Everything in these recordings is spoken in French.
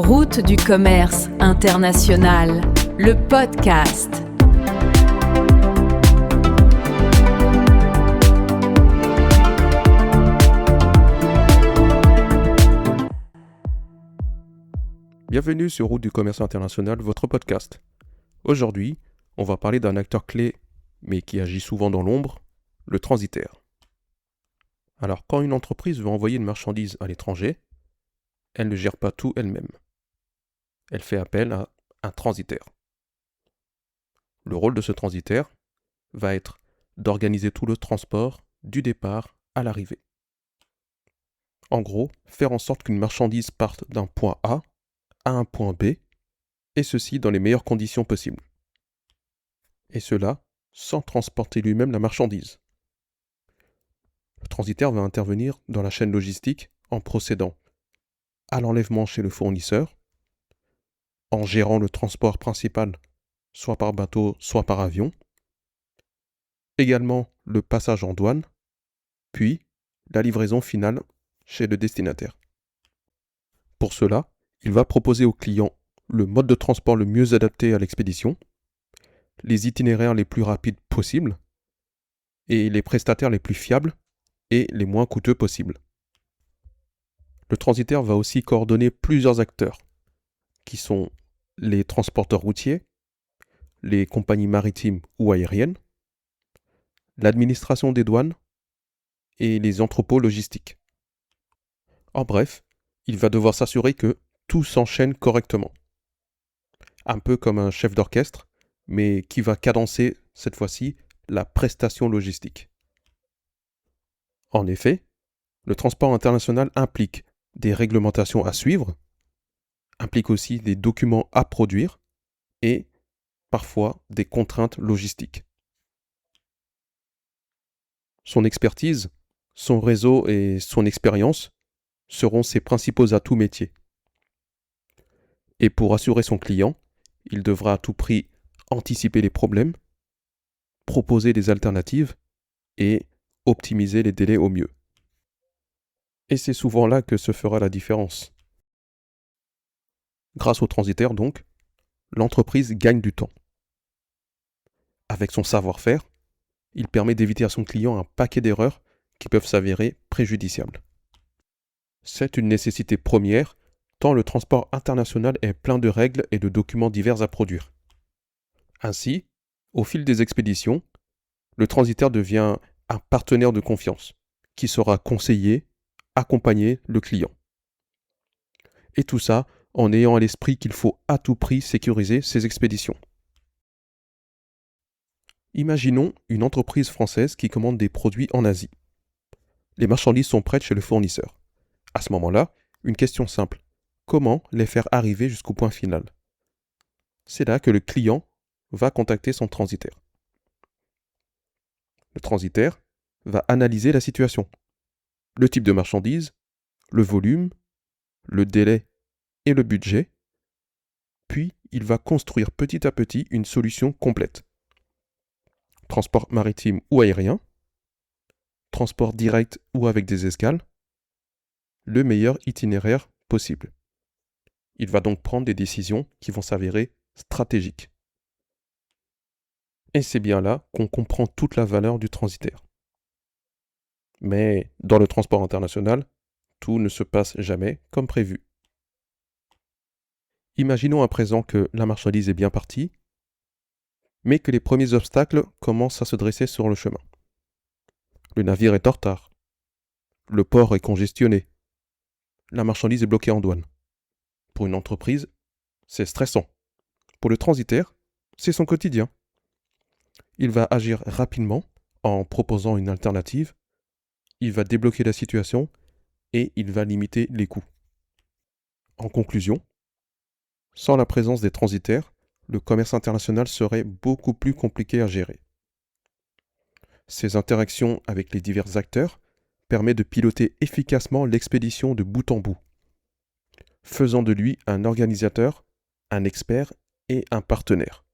Route du commerce international, le podcast. Bienvenue sur Route du commerce international, votre podcast. Aujourd'hui, on va parler d'un acteur clé, mais qui agit souvent dans l'ombre, le transitaire. Alors, quand une entreprise veut envoyer une marchandise à l'étranger, elle ne gère pas tout elle-même. Elle fait appel à un transitaire. Le rôle de ce transitaire va être d'organiser tout le transport du départ à l'arrivée. En gros, faire en sorte qu'une marchandise parte d'un point A à un point B, et ceci dans les meilleures conditions possibles. Et cela sans transporter lui-même la marchandise. Le transitaire va intervenir dans la chaîne logistique en procédant à l'enlèvement chez le fournisseur, en gérant le transport principal, soit par bateau, soit par avion, également le passage en douane, puis la livraison finale chez le destinataire. Pour cela, il va proposer au client le mode de transport le mieux adapté à l'expédition, les itinéraires les plus rapides possibles, et les prestataires les plus fiables et les moins coûteux possibles. Le transitaire va aussi coordonner plusieurs acteurs, qui sont les transporteurs routiers, les compagnies maritimes ou aériennes, l'administration des douanes et les entrepôts logistiques. En bref, il va devoir s'assurer que tout s'enchaîne correctement. Un peu comme un chef d'orchestre, mais qui va cadencer, cette fois-ci, la prestation logistique. En effet, le transport international implique des réglementations à suivre, implique aussi des documents à produire et parfois des contraintes logistiques. Son expertise, son réseau et son expérience seront ses principaux atouts métiers. Et pour assurer son client, il devra à tout prix anticiper les problèmes, proposer des alternatives et optimiser les délais au mieux. Et c'est souvent là que se fera la différence. Grâce au transitaire donc, l'entreprise gagne du temps. Avec son savoir-faire, il permet d'éviter à son client un paquet d'erreurs qui peuvent s'avérer préjudiciables. C'est une nécessité première, tant le transport international est plein de règles et de documents divers à produire. Ainsi, au fil des expéditions, le transitaire devient un partenaire de confiance, qui saura conseiller, accompagner le client. Et tout ça en ayant à l'esprit qu'il faut à tout prix sécuriser ses expéditions. Imaginons une entreprise française qui commande des produits en Asie. Les marchandises sont prêtes chez le fournisseur. À ce moment-là, une question simple. Comment les faire arriver jusqu'au point final ? C'est là que le client va contacter son transitaire. Le transitaire va analyser la situation, le type de marchandise, le volume, le délai et le budget, puis il va construire petit à petit une solution complète. Transport maritime ou aérien, transport direct ou avec des escales, le meilleur itinéraire possible. Il va donc prendre des décisions qui vont s'avérer stratégiques. Et c'est bien là qu'on comprend toute la valeur du transitaire. Mais dans le transport international, tout ne se passe jamais comme prévu. Imaginons à présent que la marchandise est bien partie, mais que les premiers obstacles commencent à se dresser sur le chemin. Le navire est en retard. Le port est congestionné. La marchandise est bloquée en douane. Pour une entreprise, c'est stressant. Pour le transitaire, c'est son quotidien. Il va agir rapidement en proposant une alternative, il va débloquer la situation et il va limiter les coûts. En conclusion, sans la présence des transitaires, le commerce international serait beaucoup plus compliqué à gérer. Ces interactions avec les divers acteurs permettent de piloter efficacement l'expédition de bout en bout, faisant de lui un organisateur, un expert et un partenaire.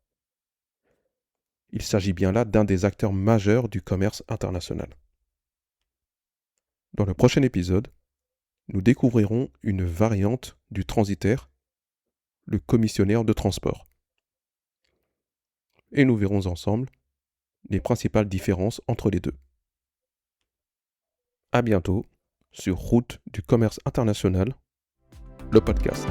Il s'agit bien là d'un des acteurs majeurs du commerce international. Dans le prochain épisode, nous découvrirons une variante du transitaire le commissionnaire de transport. Et nous verrons ensemble les principales différences entre les deux. À bientôt sur Route du commerce international, le podcast.